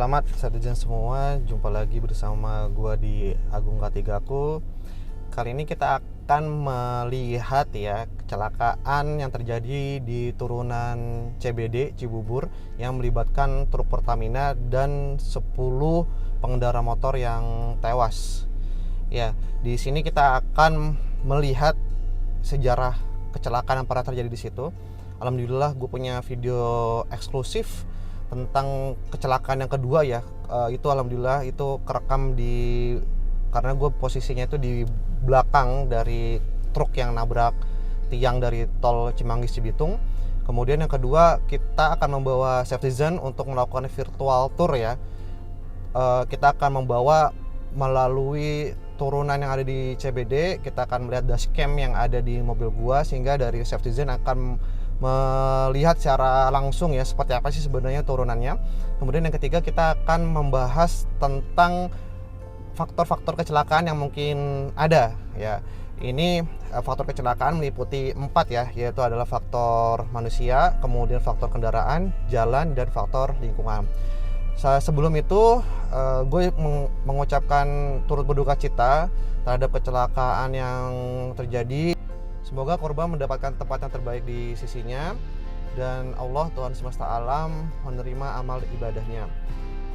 Selamat Citizen semua, jumpa lagi bersama gua di Agung K3ku. Kali ini kita akan melihat ya kecelakaan yang terjadi di turunan CBD Cibubur yang melibatkan truk Pertamina dan 10 pengendara motor yang tewas. Ya, di sini kita akan melihat sejarah kecelakaan yang pernah terjadi di situ. Alhamdulillah gue punya video eksklusif tentang kecelakaan yang kedua ya. Itu alhamdulillah itu kerekam karena gue posisinya itu di belakang dari truk yang nabrak tiang dari tol Cimanggis Cibitung. Kemudian yang kedua, kita akan membawa Citizen untuk melakukan virtual tour ya. Kita akan membawa melalui turunan yang ada di CBD. Kita akan melihat dashcam yang ada di mobil gua, sehingga dari Citizen akan melihat secara langsung ya seperti apa sih sebenarnya turunannya. Kemudian yang ketiga, kita akan membahas tentang faktor-faktor kecelakaan yang mungkin ada ya. Ini faktor kecelakaan meliputi 4 ya, yaitu adalah faktor manusia, kemudian faktor kendaraan, jalan, dan faktor lingkungan. Sebelum itu gue mengucapkan turut berduka cita terhadap kecelakaan yang terjadi. Semoga korban mendapatkan tempat yang terbaik di sisinya dan Allah Tuhan semesta alam menerima amal ibadahnya.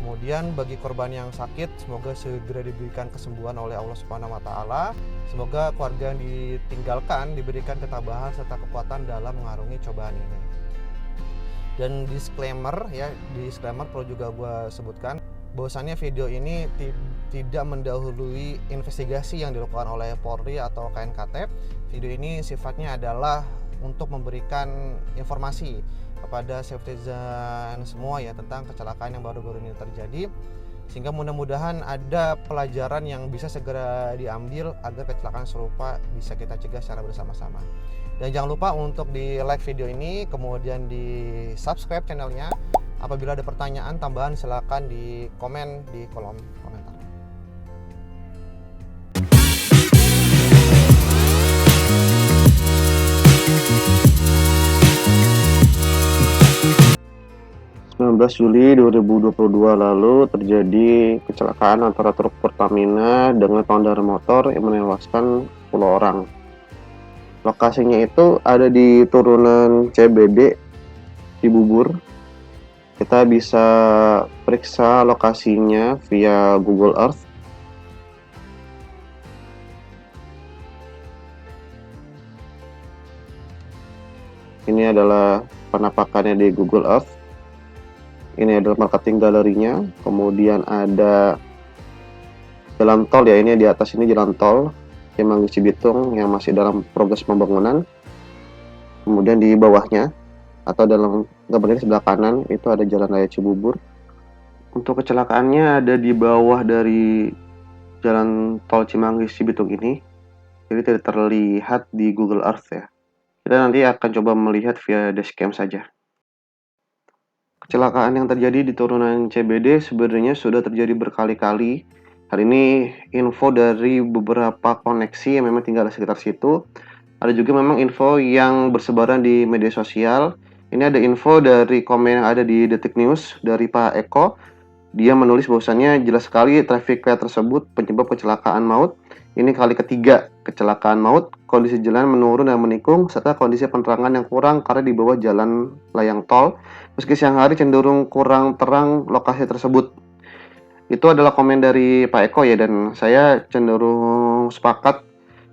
Kemudian bagi korban yang sakit, semoga segera diberikan kesembuhan oleh Allah Subhanahu wa taala. Semoga keluarga yang ditinggalkan diberikan ketabahan serta kekuatan dalam mengarungi cobaan ini. Dan disclaimer perlu juga gue sebutkan bahwasannya video ini tidak mendahului investigasi yang dilakukan oleh Polri atau KNKT. Video ini sifatnya adalah untuk memberikan informasi kepada citizen semua ya tentang kecelakaan yang baru-baru ini terjadi, sehingga mudah-mudahan ada pelajaran yang bisa segera diambil agar kecelakaan serupa bisa kita cegah secara bersama-sama. Dan jangan lupa untuk di like video ini, kemudian di subscribe channelnya. Apabila ada pertanyaan tambahan silakan di komen di kolom komentar. Juli 2022 lalu terjadi kecelakaan antara truk Pertamina dengan pengendara motor yang menewaskan 10 orang. Lokasinya itu ada di turunan CBD Cibubur. Kita bisa periksa lokasinya via Google Earth. Ini adalah penampakannya di Google Earth. Ini adalah marketing galerinya. Kemudian ada jalan tol ya, ini di atas ini jalan tol Cimanggis Cibitung yang masih dalam proses pembangunan. Kemudian di bawahnya atau dalam gambar ini sebelah kanan itu ada jalan raya Cibubur. Untuk kecelakaannya ada di bawah dari jalan tol Cimanggis Cibitung ini, jadi tidak terlihat di Google Earth ya. Kita nanti akan coba melihat via dashcam saja. Kecelakaan yang terjadi di turunan CBD sebenarnya sudah terjadi berkali-kali. Hari ini info dari beberapa koneksi yang memang tinggal di sekitar situ. Ada juga memang info yang bersebaran di media sosial. Ini ada info dari komen yang ada di Detik News dari Pak Eko. Dia menulis bahwasannya jelas sekali traffic light tersebut penyebab kecelakaan maut. Ini kali ketiga kecelakaan maut. Kondisi jalan menurun dan menikung serta kondisi penerangan yang kurang karena di bawah jalan layang tol. Meski siang hari cenderung kurang terang lokasi tersebut. Itu adalah komen dari Pak Eko ya, dan saya cenderung sepakat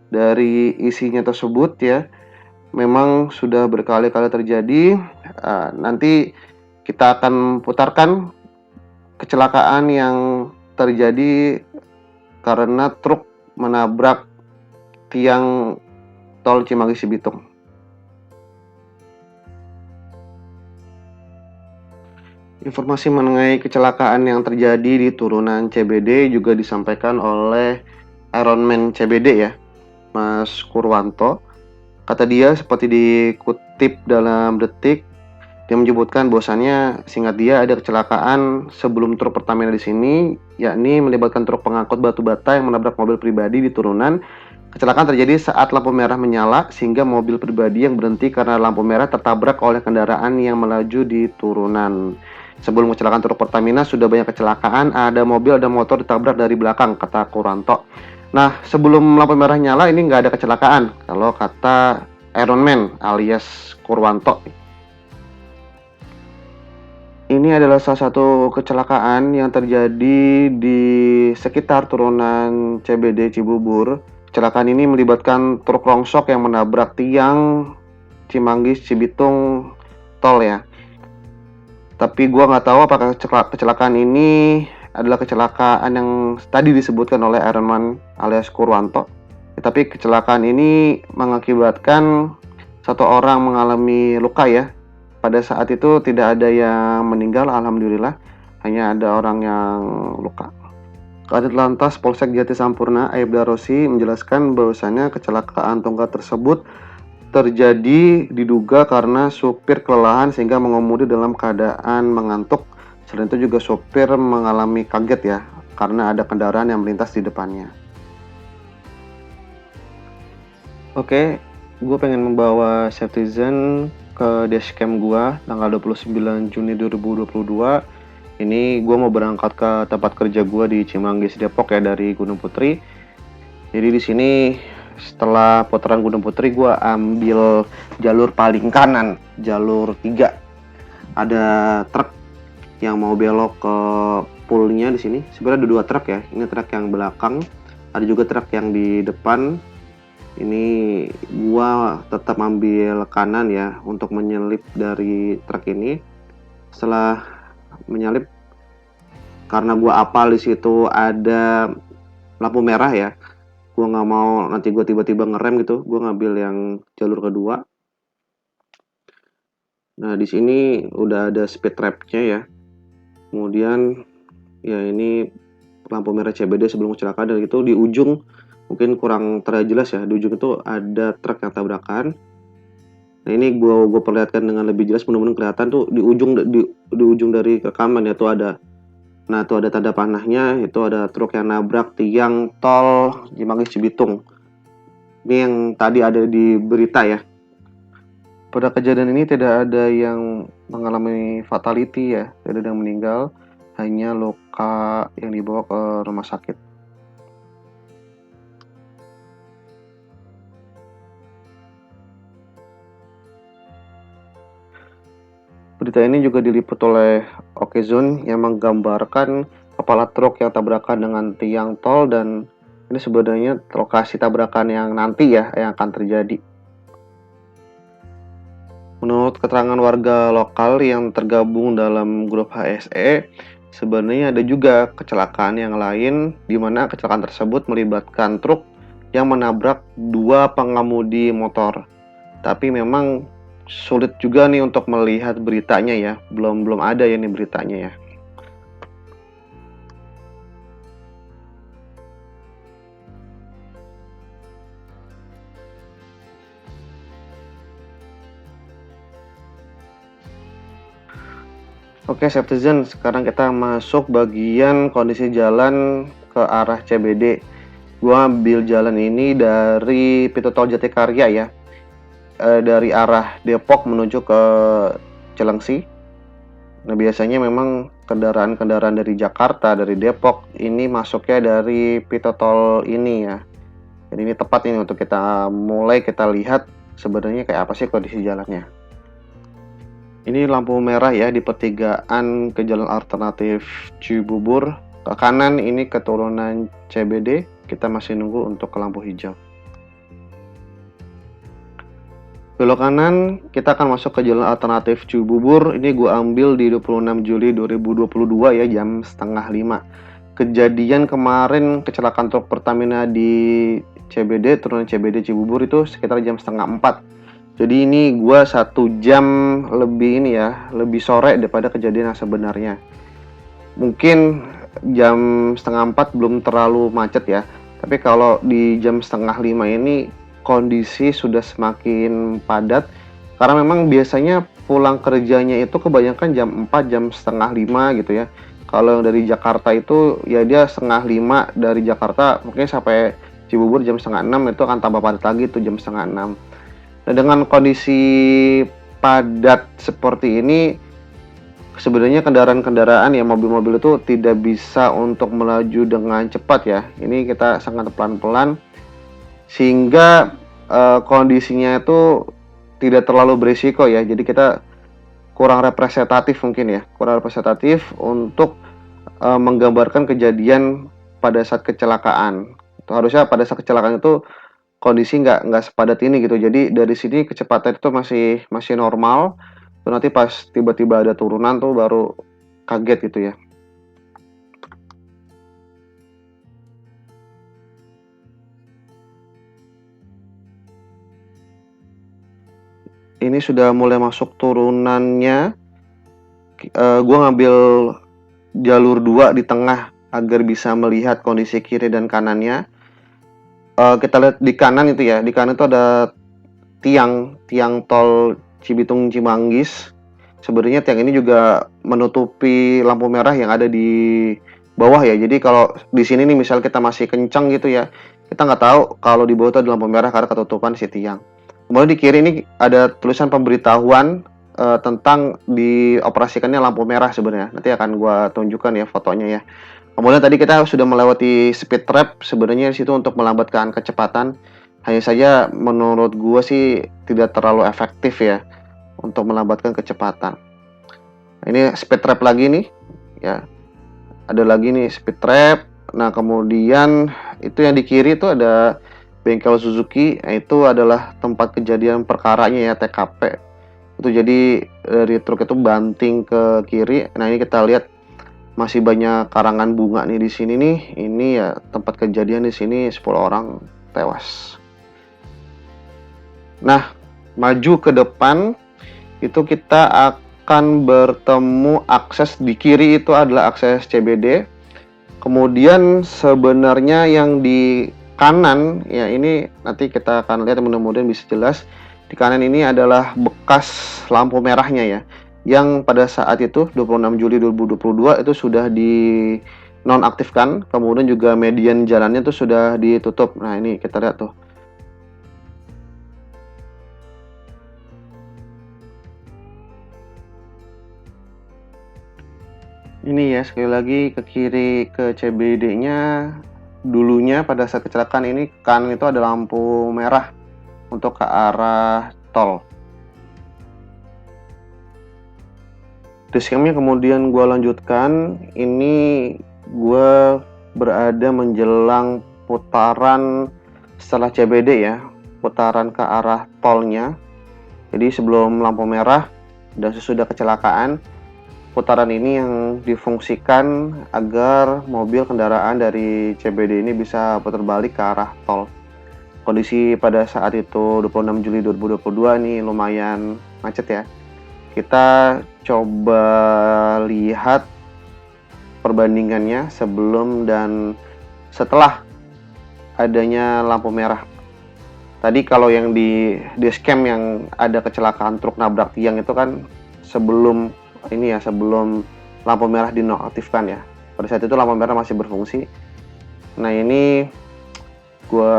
dari isinya tersebut ya. Memang sudah berkali-kali terjadi. Nanti kita akan putarkan kecelakaan yang terjadi karena truk menabrak tiang tol Cimanggis Cibitung. Informasi mengenai kecelakaan yang terjadi di turunan CBD juga disampaikan oleh Ironman CBD ya, Mas Kurwanto. Kata dia seperti dikutip dalam Detik, dia menyebutkan bahwasannya singkat dia ada kecelakaan sebelum truk Pertamina di sini, yakni melibatkan truk pengangkut batu bata yang menabrak mobil pribadi di turunan. Kecelakaan terjadi saat lampu merah menyala sehingga mobil pribadi yang berhenti karena lampu merah tertabrak oleh kendaraan yang melaju di turunan. Sebelum kecelakaan truk Pertamina sudah banyak kecelakaan, ada mobil, ada motor ditabrak dari belakang, kata Kuranto. Nah, sebelum lampu merah nyala ini nggak ada kecelakaan, kalau kata Iron Man alias Kurwanto. Ini adalah salah satu kecelakaan yang terjadi di sekitar turunan CBD Cibubur. Kecelakaan ini melibatkan truk rongsok yang menabrak tiang Cimanggis Cibitung tol ya. Tapi gua nggak tahu apakah kecelakaan ini adalah kecelakaan yang tadi disebutkan oleh Iron Man alias Kurwanto. Tapi kecelakaan ini mengakibatkan satu orang mengalami luka ya. Pada saat itu tidak ada yang meninggal, alhamdulillah. Hanya ada orang yang luka. Kadit Lantas Polsek Jati Sampurna Aibda Rosi menjelaskan bahwasannya kecelakaan tunggal tersebut terjadi diduga karena supir kelelahan sehingga mengemudi dalam keadaan mengantuk. Selain itu juga supir mengalami kaget ya karena ada kendaraan yang melintas di depannya. Oke, gue pengen membawa Safetyzen ke dashcam gue tanggal 29 Juni 2022. Ini gue mau berangkat ke tempat kerja gue di Cimanggis Depok ya dari Gunung Putri. Jadi di sini setelah putaran Gunung Putri gue ambil jalur paling kanan, jalur 3. Ada truk yang mau belok ke poolnya di sini. Sebenarnya ada 2 truk ya. Ini truk yang belakang, ada juga truk yang di depan. Ini gua tetap ambil kanan ya untuk menyelip dari truk ini. Setelah menyalip, karena gua apal di situ ada lampu merah ya, gua nggak mau nanti gua tiba-tiba ngerem gitu, gua ngambil yang jalur kedua. Nah di sini udah ada speed trap-nya ya. Kemudian ya ini lampu merah CBD sebelum kecelakaan, dan itu di ujung mungkin kurang terlihat jelas ya, di ujung itu ada truk yang tabrakan. Nah ini gue perlihatkan dengan lebih jelas, mudah-mudahan kelihatan tuh di ujung dari rekaman ya, tuh ada, nah tuh ada tanda panahnya, itu ada truk yang nabrak tiang tol Cimanggis Cibitung. Ini yang tadi ada di berita ya. Pada kejadian ini tidak ada yang mengalami fatality ya, tidak ada yang meninggal, hanya luka yang dibawa ke rumah sakit. Berita ini juga diliput oleh Okezone yang menggambarkan kepala truk yang tabrakan dengan tiang tol, dan ini sebenarnya lokasi tabrakan yang nanti ya yang akan terjadi. Menurut keterangan warga lokal yang tergabung dalam grup HSE, sebenarnya ada juga kecelakaan yang lain di mana kecelakaan tersebut melibatkan truk yang menabrak 2 pengemudi motor. Tapi memang sulit juga nih untuk melihat beritanya ya, belum ada ya nih beritanya ya. Oke, Safetyzen, sekarang kita masuk bagian kondisi jalan ke arah CBD. Gua ambil jalan ini dari pintu tol Jatikarya ya, dari arah Depok menuju ke Cilengsi. Nah biasanya memang kendaraan-kendaraan dari Jakarta, dari Depok ini masuknya dari pintu tol ini ya. Jadi ini tepat ini untuk kita mulai kita lihat sebenarnya kayak apa sih kondisi jalannya. Ini lampu merah ya di pertigaan ke jalan alternatif Cibubur. Ke kanan ini keturunan CBD, kita masih nunggu untuk ke lampu hijau. Belok kanan, kita akan masuk ke jalan alternatif Cibubur. Ini gue ambil di 26 Juli 2022 ya, jam 4:30. Kejadian kemarin kecelakaan truk Pertamina di CBD, turunan CBD Cibubur itu sekitar jam 3:30. Jadi ini gue 1 jam lebih ini ya, lebih sore daripada kejadian yang sebenarnya. Mungkin jam 3:30 belum terlalu macet ya, tapi kalau di jam 4:30 ini kondisi sudah semakin padat, karena memang biasanya pulang kerjanya itu kebanyakan jam 4, jam 4:30 gitu ya. Kalau yang dari Jakarta itu ya dia 4:30 dari Jakarta, mungkin sampai Cibubur jam 5:30, itu akan tambah padat lagi tuh jam 5:30. Nah dengan kondisi padat seperti ini, sebenarnya kendaraan-kendaraan ya, mobil-mobil itu tidak bisa untuk melaju dengan cepat ya. Ini kita sangat pelan-pelan sehingga kondisinya itu tidak terlalu berisiko ya. Jadi kita kurang representatif mungkin ya, kurang representatif untuk menggambarkan kejadian pada saat kecelakaan. Itu harusnya pada saat kecelakaan itu kondisi nggak sepadat ini gitu. Jadi dari sini kecepatan itu masih masih normal. Tuh nanti pas tiba-tiba ada turunan tuh baru kaget gitu ya. Ini sudah mulai masuk turunannya. Gue ngambil jalur 2 di tengah agar bisa melihat kondisi kiri dan kanannya. Kita lihat di kanan itu ya, di kanan itu ada tiang tol Cibitung Cimanggis. Sebenarnya tiang ini juga menutupi lampu merah yang ada di bawah ya. Jadi kalau di sini nih misal kita masih kencang gitu ya, kita nggak tahu kalau di bawah itu ada lampu merah karena ketutupan si tiang. Kemudian di kiri ini ada tulisan pemberitahuan tentang dioperasikannya lampu merah sebenarnya. Nanti akan gua tunjukkan ya fotonya ya. Kemudian tadi kita sudah melewati speed trap, sebenarnya di situ untuk melambatkan kecepatan. Hanya saja menurut gue sih tidak terlalu efektif ya untuk melambatkan kecepatan. Ini speed trap lagi nih, ya. Ada lagi nih speed trap. Nah kemudian itu yang di kiri itu ada bengkel Suzuki. Nah, itu adalah tempat kejadian perkaranya ya, TKP. Itu jadi dari truk itu banting ke kiri. Nah ini kita lihat masih banyak karangan bunga nih di sini nih. Ini ya tempat kejadian di sini 10 orang tewas. Nah, maju ke depan itu kita akan bertemu akses di kiri itu adalah akses CBD. Kemudian sebenarnya yang di kanan ya ini nanti kita akan lihat mudah-mudahan bisa jelas. Di kanan ini adalah bekas lampu merahnya ya. Yang pada saat itu 26 Juli 2022 itu sudah di nonaktifkan, kemudian juga median jalannya itu sudah ditutup. Nah, ini kita lihat tuh. Ini ya sekali lagi ke kiri ke CBD-nya, dulunya pada saat kecelakaan ini kanan itu ada lampu merah untuk ke arah tol. Dashcam-nya kemudian gue lanjutkan, ini gue berada menjelang putaran setelah CBD ya, putaran ke arah tolnya. Jadi sebelum lampu merah dan sesudah kecelakaan, putaran ini yang difungsikan agar mobil kendaraan dari CBD ini bisa putar balik ke arah tol. Kondisi pada saat itu 26 Juli 2022 ini lumayan macet ya. Kita coba lihat perbandingannya sebelum dan setelah adanya lampu merah. Tadi kalau yang di dashcam yang ada kecelakaan truk nabrak tiang itu kan sebelum ini ya, sebelum lampu merah dinonaktifkan ya. Pada saat itu lampu merah masih berfungsi. Nah ini gue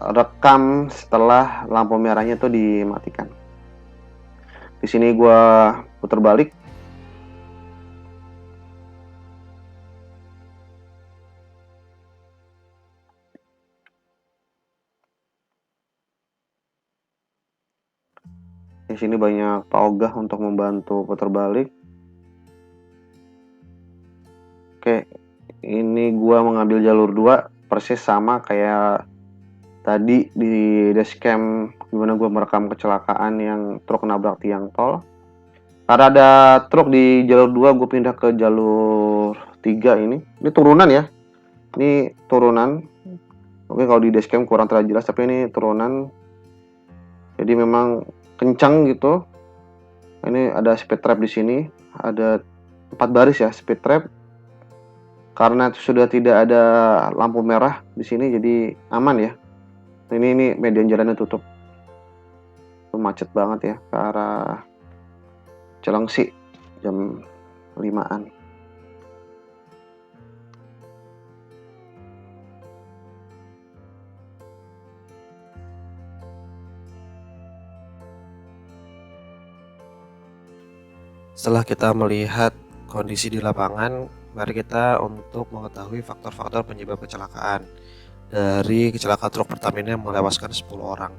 rekam setelah lampu merahnya tuh dimatikan. Di sini gue putar balik. Di sini banyak Pak Ogah untuk membantu putar balik. Oke, ini gue mengambil jalur 2 persis sama kayak tadi di dashcam gimana gue merekam kecelakaan yang truk nabrak tiang tol. Karena ada truk di jalur 2, gue pindah ke jalur 3 ini. Ini turunan ya. Ini turunan. Oke, kalau di dashcam kurang terlalu jelas, tapi ini turunan. Jadi memang kencang gitu. Ini ada speed trap di sini. Ada 4 baris ya speed trap. Karena sudah tidak ada lampu merah di sini, jadi aman ya. Ini median jalannya tutup. Macet banget ya ke arah Cilengsi jam 5-an. Setelah kita melihat kondisi di lapangan, mari kita untuk mengetahui faktor-faktor penyebab kecelakaan dari kecelakaan truk Pertamina yang melewaskan 10 orang.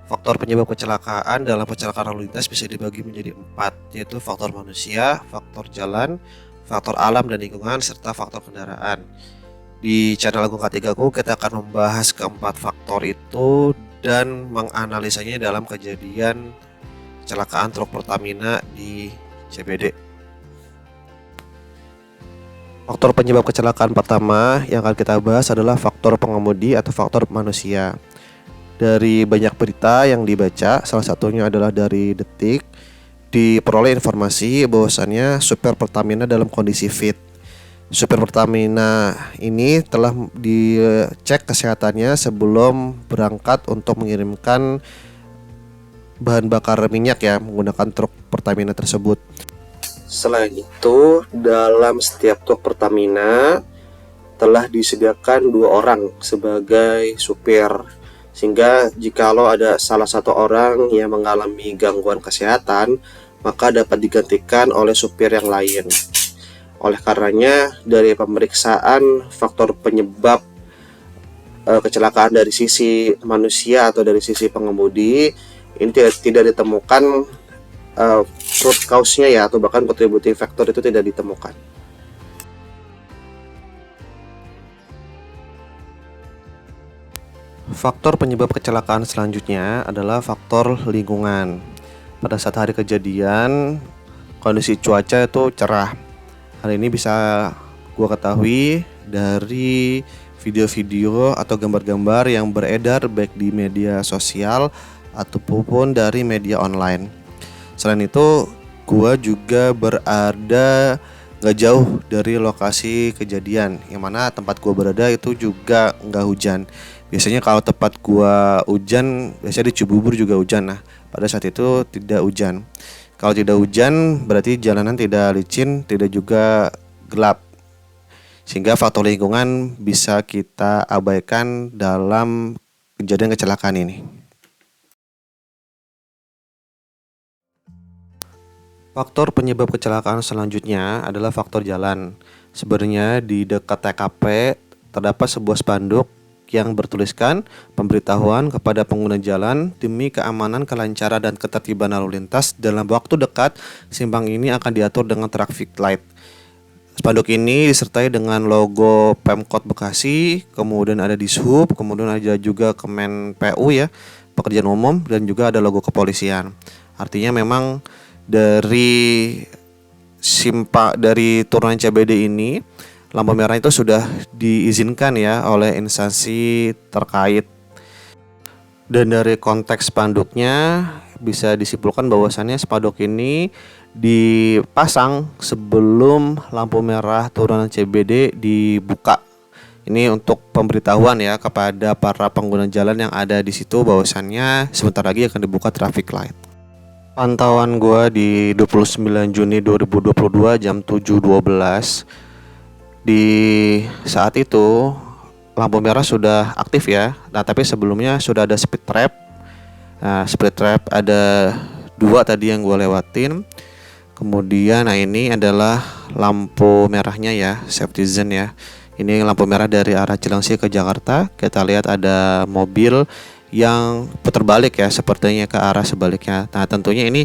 Faktor penyebab kecelakaan dalam kecelakaan lalu lintas bisa dibagi menjadi 4, yaitu faktor manusia, faktor jalan, faktor alam dan lingkungan, serta faktor kendaraan. Di channel Agung K3 Ku kita akan membahas keempat faktor itu dan menganalisanya dalam kejadian kecelakaan truk Pertamina di CBD. Faktor penyebab kecelakaan pertama yang akan kita bahas adalah faktor pengemudi atau faktor manusia. Dari banyak berita yang dibaca, salah satunya adalah dari Detik, diperoleh informasi bahwasannya supir Pertamina dalam kondisi fit. Supir Pertamina ini telah dicek kesehatannya sebelum berangkat untuk mengirimkan bahan bakar minyak ya menggunakan truk Pertamina tersebut. Selain itu, dalam setiap truk Pertamina telah disediakan 2 orang sebagai supir, sehingga jikalau ada salah satu orang yang mengalami gangguan kesehatan, maka dapat digantikan oleh supir yang lain. Oleh karenanya, dari pemeriksaan faktor penyebab kecelakaan dari sisi manusia atau dari sisi pengemudi, ini tidak ditemukan root cause-nya ya, atau bahkan contributing factor itu tidak ditemukan. Faktor penyebab kecelakaan selanjutnya adalah faktor lingkungan. Pada saat hari kejadian, kondisi cuaca itu cerah. Hal ini bisa gua ketahui dari video-video atau gambar-gambar yang beredar baik di media sosial ataupun dari media online. Selain itu, gua juga berada gak jauh dari lokasi kejadian, yang mana tempat gua berada itu juga nggak hujan. Biasanya kalau tempat gua hujan, biasanya di Cibubur juga hujan. Nah, pada saat itu tidak hujan. Kalau tidak hujan, berarti jalanan tidak licin, tidak juga gelap. Sehingga faktor lingkungan bisa kita abaikan dalam kejadian kecelakaan ini. Faktor penyebab kecelakaan selanjutnya adalah faktor jalan. Sebenarnya di dekat TKP terdapat sebuah spanduk yang bertuliskan pemberitahuan kepada pengguna jalan demi keamanan, kelancaran, dan ketertiban lalu lintas dalam waktu dekat, simpang ini akan diatur dengan traffic light. Spanduk ini disertai dengan logo Pemkot Bekasi, kemudian ada Dishub, kemudian ada juga Kemen PU ya, pekerjaan umum, dan juga ada logo kepolisian. Artinya memang dari turunan CBD ini, lampu merah itu sudah diizinkan ya oleh instansi terkait. Dan dari konteks spanduknya bisa disimpulkan bahwasannya spanduk ini dipasang sebelum lampu merah turunan CBD dibuka. Ini untuk pemberitahuan ya kepada para pengguna jalan yang ada di situ bahwasannya sebentar lagi akan dibuka traffic light. Pantauan gua di 29 Juni 2022 jam 7.12. Di saat itu lampu merah sudah aktif ya. Nah, tapi sebelumnya sudah ada speed trap. Nah, speed trap ada 2 tadi yang gue lewatin. Kemudian nah ini adalah lampu merahnya ya, safety zone ya. Ini lampu merah dari arah Cilengsi ke Jakarta. Kita lihat ada mobil yang putar balik ya, sepertinya ke arah sebaliknya. Nah, tentunya ini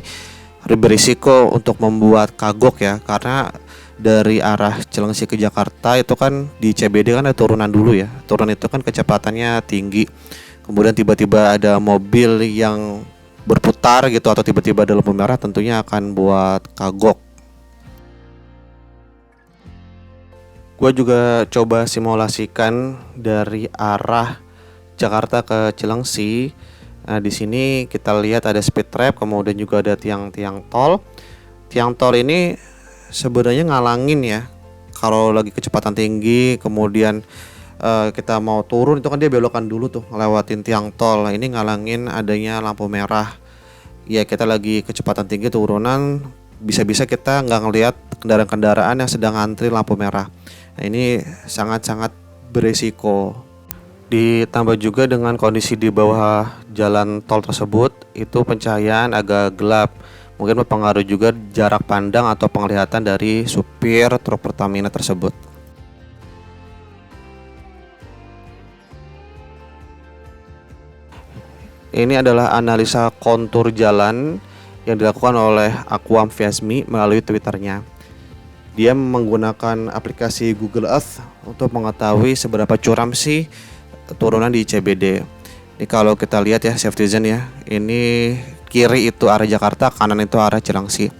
berisiko untuk membuat kagok ya, karena dari arah Cilengsi ke Jakarta itu kan di CBD kan ada turunan dulu ya. Turunan itu kan kecepatannya tinggi. Kemudian tiba-tiba ada mobil yang berputar gitu atau tiba-tiba ada lampu merah, tentunya akan buat kagok. Gue juga coba simulasikan dari arah Jakarta ke Cilengsi. Nah, di sini kita lihat ada speed trap, kemudian juga ada tiang-tiang tol. Tiang tol ini sebenarnya ngalangin ya. Kalau lagi kecepatan tinggi, kemudian kita mau turun itu kan dia belokan dulu tuh, ngelewatin tiang tol. Nah, ini ngalangin adanya lampu merah. Ya, kita lagi kecepatan tinggi turunan, bisa-bisa kita nggak ngelihat kendaraan-kendaraan yang sedang antri lampu merah. Nah, ini sangat-sangat berisiko. Ditambah juga dengan kondisi di bawah jalan tol tersebut itu pencahayaan agak gelap. Mungkin berpengaruh juga jarak pandang atau penglihatan dari supir truk Pertamina tersebut. Ini adalah analisa kontur jalan yang dilakukan oleh Aquam Fiasmi melalui Twitternya. Dia menggunakan aplikasi Google Earth untuk mengetahui seberapa curam sih turunan di CBD. Ini kalau kita lihat ya, Safetyzen ya, ini kiri itu arah Jakarta, kanan itu arah Cilengsi.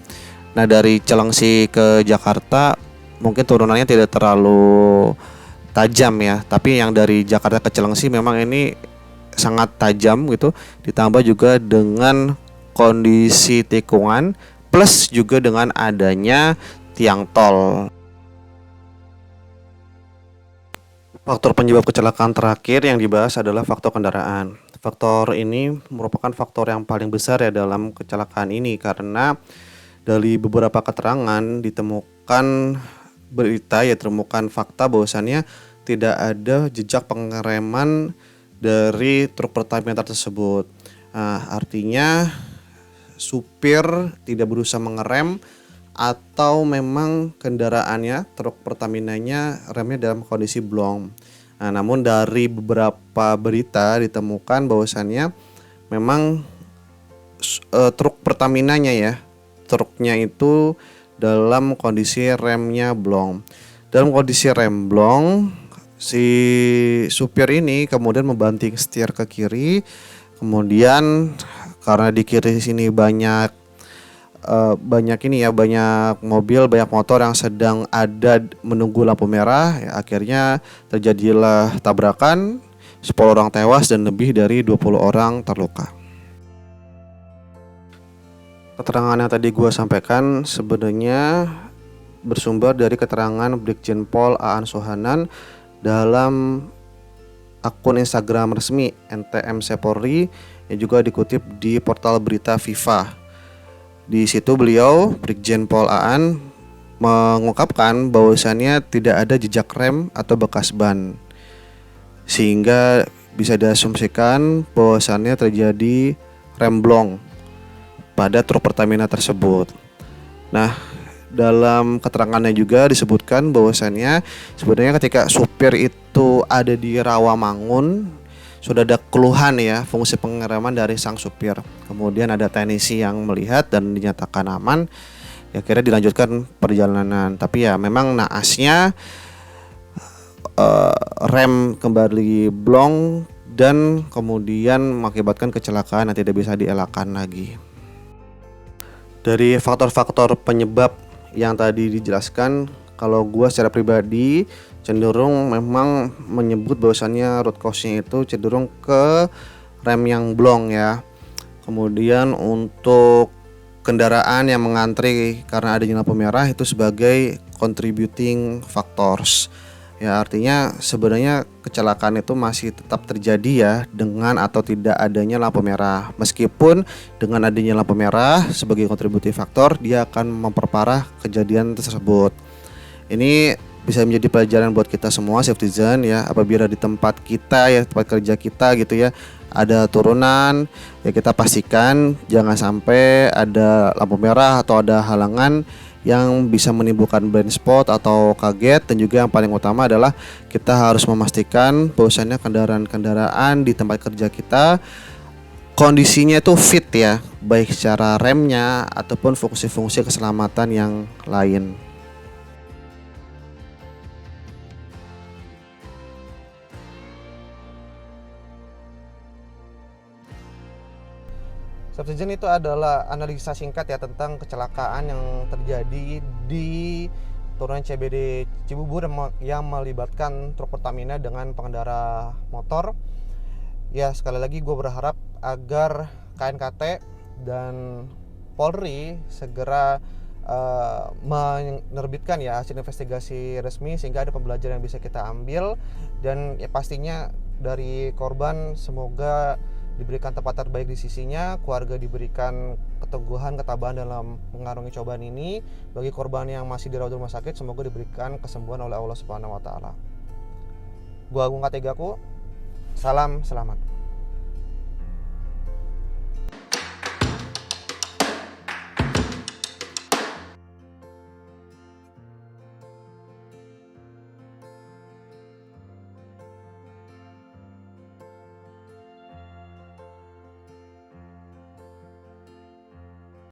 Nah, dari Cilengsi ke Jakarta mungkin turunannya tidak terlalu tajam ya, tapi yang dari Jakarta ke Cilengsi memang ini sangat tajam gitu, ditambah juga dengan kondisi tikungan plus juga dengan adanya tiang tol. Faktor penyebab kecelakaan terakhir yang dibahas adalah faktor kendaraan. Faktor ini merupakan faktor yang paling besar ya dalam kecelakaan ini, karena dari beberapa keterangan ditemukan berita ya, ditemukan fakta bahwasannya tidak ada jejak pengereman dari truk Pertamina tersebut. Artinya supir tidak berusaha mengerem atau memang kendaraannya, truk Pertaminanya remnya dalam kondisi blong. Namun dari beberapa berita ditemukan bahwasannya memang truk Pertaminanya ya, truknya itu dalam kondisi remnya blong. Dalam kondisi rem blong, si supir ini kemudian membanting setir ke kiri, kemudian karena di kiri sini banyak ini ya, banyak mobil, banyak motor yang sedang ada menunggu lampu merah ya, akhirnya terjadilah tabrakan, 10 orang tewas dan lebih dari 20 orang terluka. Keterangan yang tadi gue sampaikan sebenarnya bersumber dari keterangan Brigjen Pol Aan Sohanan dalam akun Instagram resmi NTMC Polri yang juga dikutip di portal berita Viva. Di situ beliau, Brigjen Pol Aan, mengungkapkan bahwasannya tidak ada jejak rem atau bekas ban, sehingga bisa diasumsikan bahwasannya terjadi rem blong pada truk Pertamina tersebut. Nah, dalam keterangannya juga disebutkan bahwasannya sebenarnya ketika supir itu ada di Rawamangun sudah ada keluhan ya fungsi pengereman dari sang supir. Kemudian ada teknisi yang melihat dan dinyatakan aman. Ya, akhirnya dilanjutkan perjalanan. Tapi ya memang naasnya rem kembali blong dan kemudian mengakibatkan kecelakaan yang tidak bisa dielakkan lagi. Dari faktor-faktor penyebab yang tadi dijelaskan, kalau gue secara pribadi cenderung memang menyebut bahwasannya root cause-nya itu cenderung ke rem yang blong ya. Kemudian untuk kendaraan yang mengantri karena adanya lampu merah itu sebagai contributing factors. Ya, artinya sebenarnya kecelakaan itu masih tetap terjadi ya dengan atau tidak adanya lampu merah. Meskipun dengan adanya lampu merah sebagai contributing factor, dia akan memperparah kejadian tersebut. Ini bisa menjadi pelajaran buat kita semua Safetyzen ya, apabila di tempat kita ya, tempat kerja kita gitu ya, ada turunan ya, kita pastikan jangan sampai ada lampu merah atau ada halangan yang bisa menimbulkan blind spot atau kaget. Dan juga yang paling utama adalah kita harus memastikan bahwasannya kendaraan-kendaraan di tempat kerja kita kondisinya itu fit ya, baik secara remnya ataupun fungsi-fungsi keselamatan yang lain. Safetyzen itu adalah analisa singkat ya tentang kecelakaan yang terjadi di turunan CBD Cibubur yang melibatkan truk Pertamina dengan pengendara motor. Ya, sekali lagi gue berharap agar KNKT dan Polri segera menerbitkan ya hasil investigasi resmi sehingga ada pembelajaran yang bisa kita ambil, dan ya pastinya dari korban semoga diberikan tempat terbaik di sisinya, keluarga diberikan keteguhan, ketabahan dalam mengarungi cobaan ini. Bagi korban yang masih dirawat di rumah sakit, semoga diberikan kesembuhan oleh Allah Subhanahu wa taala. Gua Agung Katigaku, salam selamat.